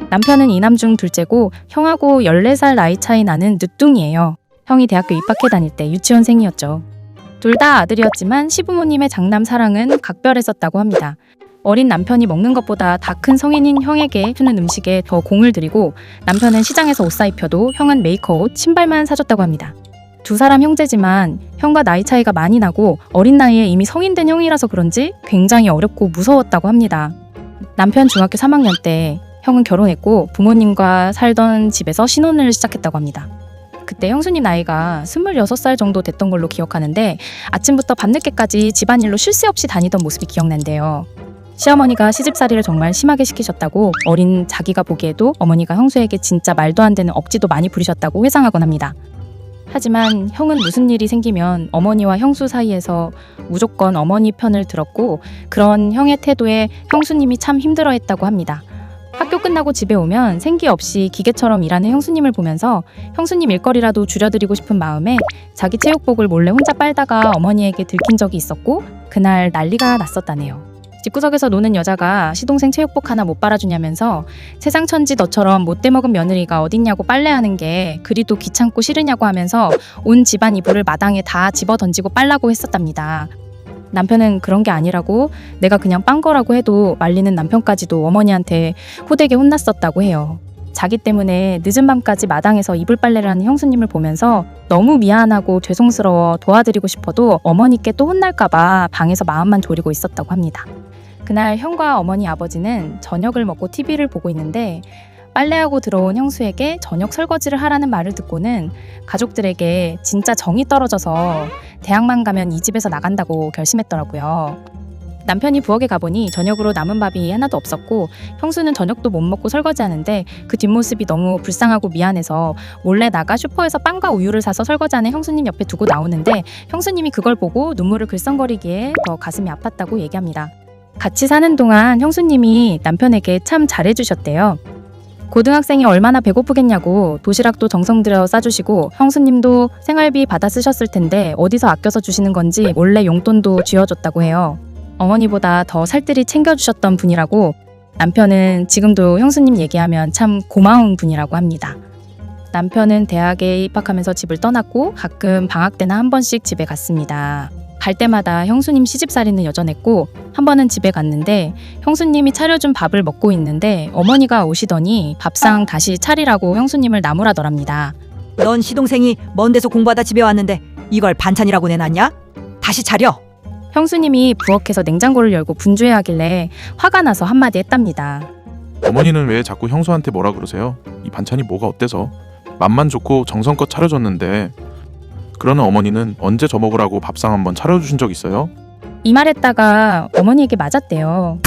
남편은 이남 중 둘째고 형하고 14살 나이 차이 나는 늦둥이에요. 형이 대학교 입학해 다닐 때 유치원생이었죠. 둘 다 아들이었지만 시부모님의 장남 사랑은 각별했었다고 합니다. 어린 남편이 먹는 것보다 다 큰 성인인 형에게 주는 음식에 더 공을 들이고 남편은 시장에서 옷 사입혀도 형은 메이커옷, 신발만 사줬다고 합니다. 두 사람 형제지만 형과 나이 차이가 많이 나고 어린 나이에 이미 성인된 형이라서 그런지 굉장히 어렵고 무서웠다고 합니다. 남편 중학교 3학년 때 형은 결혼했고 부모님과 살던 집에서 신혼을 시작했다고 합니다. 그때 형수님 나이가 26살 정도 됐던 걸로 기억하는데 아침부터 밤늦게까지 집안일로 쉴 새 없이 다니던 모습이 기억난대요. 시어머니가 시집살이를 정말 심하게 시키셨다고 어린 자기가 보기에도 어머니가 형수에게 진짜 말도 안 되는 억지도 많이 부리셨다고 회상하곤 합니다. 하지만 형은 무슨 일이 생기면 어머니와 형수 사이에서 무조건 어머니 편을 들었고 그런 형의 태도에 형수님이 참 힘들어했다고 합니다. 학교 끝나고 집에 오면 생기 없이 기계처럼 일하는 형수님을 보면서 형수님 일거리라도 줄여드리고 싶은 마음에 자기 체육복을 몰래 혼자 빨다가 어머니에게 들킨 적이 있었고 그날 난리가 났었다네요. 집구석에서 노는 여자가 시동생 체육복 하나 못 빨아주냐면서 세상천지 너처럼 못돼 먹은 며느리가 어딨냐고 빨래하는 게 그리도 귀찮고 싫으냐고 하면서 온 집안 이불을 마당에 다 집어던지고 빨라고 했었답니다. 남편은 그런 게 아니라고 내가 그냥 빤 거라고 해도 말리는 남편까지도 어머니한테 호되게 혼났었다고 해요. 자기 때문에 늦은 밤까지 마당에서 이불 빨래를 하는 형수님을 보면서 너무 미안하고 죄송스러워 도와드리고 싶어도 어머니께 또 혼날까봐 방에서 마음만 졸이고 있었다고 합니다. 그날 형과 어머니 아버지는 저녁을 먹고 TV를 보고 있는데 빨래하고 들어온 형수에게 저녁 설거지를 하라는 말을 듣고는 가족들에게 진짜 정이 떨어져서 대학만 가면 이 집에서 나간다고 결심했더라고요. 남편이 부엌에 가보니 저녁으로 남은 밥이 하나도 없었고 형수는 저녁도 못 먹고 설거지하는데 그 뒷모습이 너무 불쌍하고 미안해서 몰래 나가 슈퍼에서 빵과 우유를 사서 설거지하는 형수님 옆에 두고 나오는데 형수님이 그걸 보고 눈물을 글썽거리기에 더 가슴이 아팠다고 얘기합니다. 같이 사는 동안 형수님이 남편에게 참 잘해주셨대요. 고등학생이 얼마나 배고프겠냐고 도시락도 정성 들여 싸주시고 형수님도 생활비 받아 쓰셨을 텐데 어디서 아껴서 주시는 건지 몰래 용돈도 쥐어줬다고 해요. 어머니보다 더 살뜰히 챙겨주셨던 분이라고 남편은 지금도 형수님 얘기하면 참 고마운 분이라고 합니다. 남편은 대학에 입학하면서 집을 떠났고 가끔 방학 때나 한 번씩 집에 갔습니다. 갈 때마다 형수님 시집살이는 여전했고 한 번은 집에 갔는데 형수님이 차려준 밥을 먹고 있는데 어머니가 오시더니 밥상 다시 차리라고 형수님을 나무라더랍니다. 넌 시동생이 먼 데서 공부하다 집에 왔는데 이걸 반찬이라고 내놨냐? 다시 차려. 형수님이 부엌에서 냉장고를 열고 분주해하길래 화가 나서 한마디 했답니다. 어머니는 왜 자꾸 형수한테 뭐라 그러세요? 이 반찬이 뭐가 어때서? 맛만 좋고 정성껏 차려줬는데 그러는 어머니는 언제 저 먹으라고 밥상 한번 차려주신 적 있어요? 이 말했다가 어머니에게 맞았대요.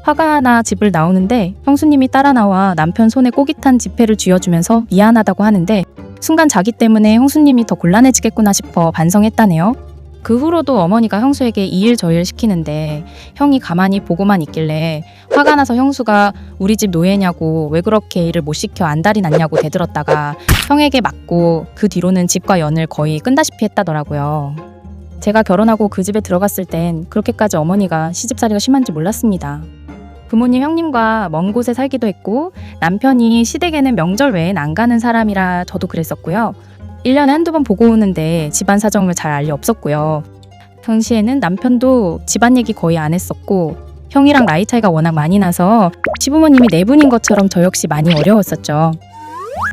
화가 나 집을 나오는데 형수님이 따라 나와 남편 손에 꼬깃한 지폐를 쥐어주면서 미안하다고 하는데 순간 자기 때문에 형수님이 더 곤란해지겠구나 싶어 반성했다네요. 그 후로도 어머니가 형수에게 이 일 저 일 시키는데 형이 가만히 보고만 있길래 화가 나서 형수가 우리 집 노예냐고 왜 그렇게 일을 못 시켜 안달이 났냐고 대들었다가 형에게 맞고 그 뒤로는 집과 연을 거의 끈다시피 했다더라고요. 제가 결혼하고 그 집에 들어갔을 땐 그렇게까지 어머니가 시집살이가 심한지 몰랐습니다. 부모님 형님과 먼 곳에 살기도 했고 남편이 시댁에는 명절 외엔 안 가는 사람이라 저도 그랬었고요. 1년에 한두 번 보고 오는데 집안 사정을 잘 알 리 없었고요. 당시에는 남편도 집안 얘기 거의 안 했었고 형이랑 나이 차이가 워낙 많이 나서 시부모님이 네 분인 것처럼 저 역시 많이 어려웠었죠.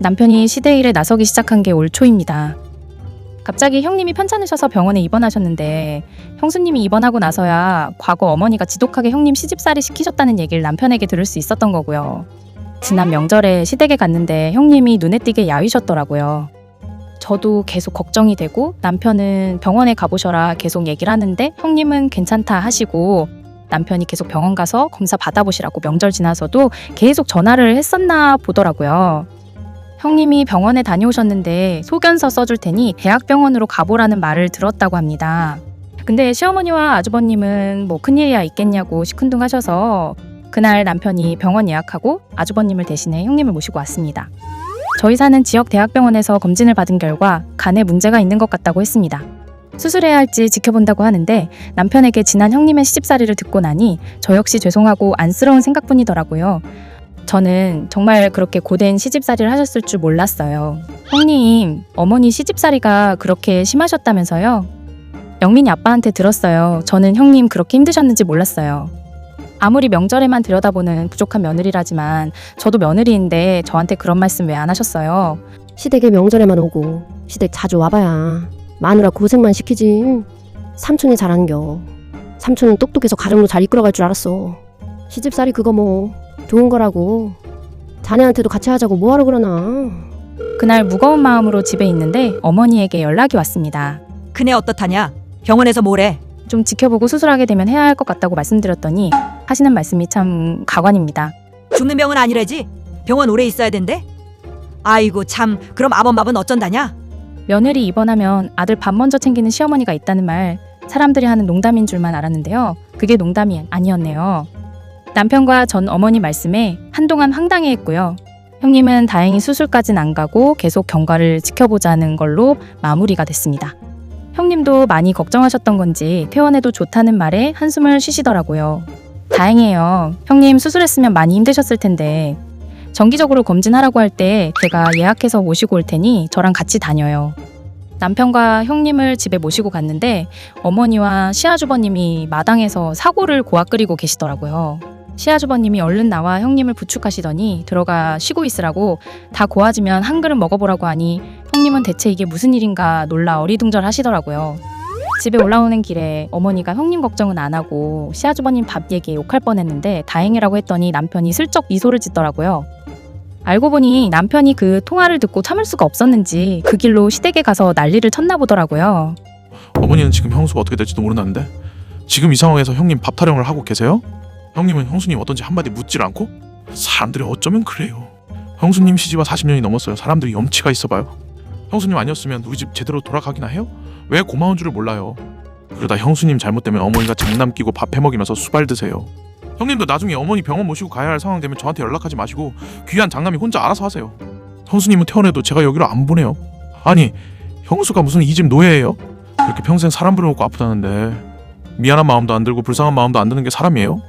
남편이 시댁 일에 나서기 시작한 게 올 초입니다. 갑자기 형님이 편찮으셔서 병원에 입원하셨는데 형수님이 입원하고 나서야 과거 어머니가 지독하게 형님 시집살이 시키셨다는 얘기를 남편에게 들을 수 있었던 거고요. 지난 명절에 시댁에 갔는데 형님이 눈에 띄게 야위셨더라고요. 저도 계속 걱정이 되고 남편은 병원에 가보셔라 계속 얘기를 하는데 형님은 괜찮다 하시고 남편이 계속 병원 가서 검사 받아보시라고 명절 지나서도 계속 전화를 했었나 보더라고요. 형님이 병원에 다녀오셨는데 소견서 써줄 테니 대학병원으로 가보라는 말을 들었다고 합니다. 근데 시어머니와 아주버님은 뭐 큰일이야 있겠냐고 시큰둥하셔서 그날 남편이 병원 예약하고 아주버님을 대신해 형님을 모시고 왔습니다. 저희 사는 지역 대학병원에서 검진을 받은 결과 간에 문제가 있는 것 같다고 했습니다. 수술해야 할지 지켜본다고 하는데 남편에게 지난 형님의 시집살이를 듣고 나니 저 역시 죄송하고 안쓰러운 생각뿐이더라고요. 저는 정말 그렇게 고된 시집살이를 하셨을 줄 몰랐어요. 형님, 어머니 시집살이가 그렇게 심하셨다면서요? 영민이 아빠한테 들었어요. 저는 형님 그렇게 힘드셨는지 몰랐어요. 아무리 명절에만 들여다보는 부족한 며느리라지만 저도 며느리인데 저한테 그런 말씀 왜 안 하셨어요? 시댁에 명절에만 오고 시댁 자주 와봐야 마누라 고생만 시키지. 삼촌이 잘한겨. 삼촌은 똑똑해서 가정도 잘 이끌어갈 줄 알았어. 시집살이 그거 뭐 좋은 거라고. 자네한테도 같이 하자고 뭐하러 그러나. 그날 무거운 마음으로 집에 있는데 어머니에게 연락이 왔습니다. 그네 어떻다냐? 병원에서 뭐래? 좀 지켜보고 수술하게 되면 해야 할 것 같다고 말씀드렸더니 하시는 말씀이 참 가관입니다. 죽는 병은 아니래지? 병원 오래 있어야 된대? 아이고 참, 그럼 아범밥은 어쩐다냐? 며느리 입원하면 아들 밥 먼저 챙기는 시어머니가 있다는 말, 사람들이 하는 농담인 줄만 알았는데요. 그게 농담이 아니었네요. 남편과 전 어머니 말씀에 한동안 황당해했고요. 형님은 다행히 수술까진 안 가고 계속 경과를 지켜보자는 걸로 마무리가 됐습니다. 형님도 많이 걱정하셨던 건지 퇴원해도 좋다는 말에 한숨을 쉬시더라고요. 다행이에요. 형님 수술했으면 많이 힘드셨을 텐데 정기적으로 검진하라고 할 때 제가 예약해서 모시고 올 테니 저랑 같이 다녀요. 남편과 형님을 집에 모시고 갔는데 어머니와 시아주버님이 마당에서 사고를 고아끓이고 계시더라고요. 시아주버님이 얼른 나와 형님을 부축하시더니 들어가 쉬고 있으라고 다 고아지면 한 그릇 먹어보라고 하니 형님은 대체 이게 무슨 일인가 놀라 어리둥절 하시더라고요. 집에 올라오는 길에 어머니가 형님 걱정은 안 하고 시아주버님 밥 얘기에 욕할 뻔했는데 다행이라고 했더니 남편이 슬쩍 미소를 짓더라고요. 알고 보니 남편이 그 통화를 듣고 참을 수가 없었는지 그 길로 시댁에 가서 난리를 쳤나 보더라고요. 어머니는 지금 형수가 어떻게 될지도 모르는데 지금 이 상황에서 형님 밥 타령을 하고 계세요? 형님은 형수님 어떤지 한마디 묻질 않고? 사람들이 어쩌면 그래요. 형수님 시집와 40년이 넘었어요. 사람들이 염치가 있어봐요. 형수님 아니었으면 우리 집 제대로 돌아가기나 해요? 왜 고마운 줄을 몰라요. 그러다 형수님 잘못 때문에 어머니가 장남 끼고 밥 해먹이면서 수발 드세요. 형님도 나중에 어머니 병원 모시고 가야 할 상황 되면 저한테 연락하지 마시고 귀한 장남이 혼자 알아서 하세요. 형수님은 퇴원해도 제가 여기로 안 보내요. 아니 형수가 무슨 이 집 노예예요? 그렇게 평생 사람 부려먹고 아프다는데 미안한 마음도 안 들고 불쌍한 마음도 안 드는 게 사람이에요?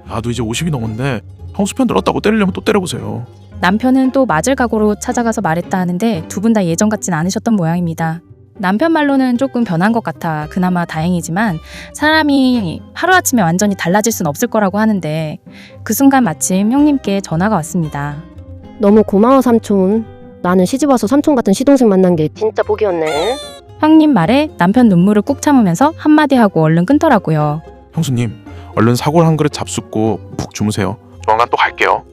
나도 이제 50이 넘었는데 형수 편 들었다고 때리려면 또 때려보세요. 남편은 또 맞을 각오로 찾아가서 말했다 하는데 두 분 다 예전 같진 않으셨던 모양입니다. 남편 말로는 조금 변한 것 같아 그나마 다행이지만 사람이 하루아침에 완전히 달라질 순 없을 거라고 하는데 그 순간 마침 형님께 전화가 왔습니다. 너무 고마워 삼촌. 나는 시집와서 삼촌 같은 시동생 만난 게 진짜 복이었네. 형님 말에 남편 눈물을 꾹 참으면서 한마디 하고 얼른 끊더라고요. 형수님 얼른 사골 한 그릇 잡숫고 푹 주무세요. 조만간 또 갈게요.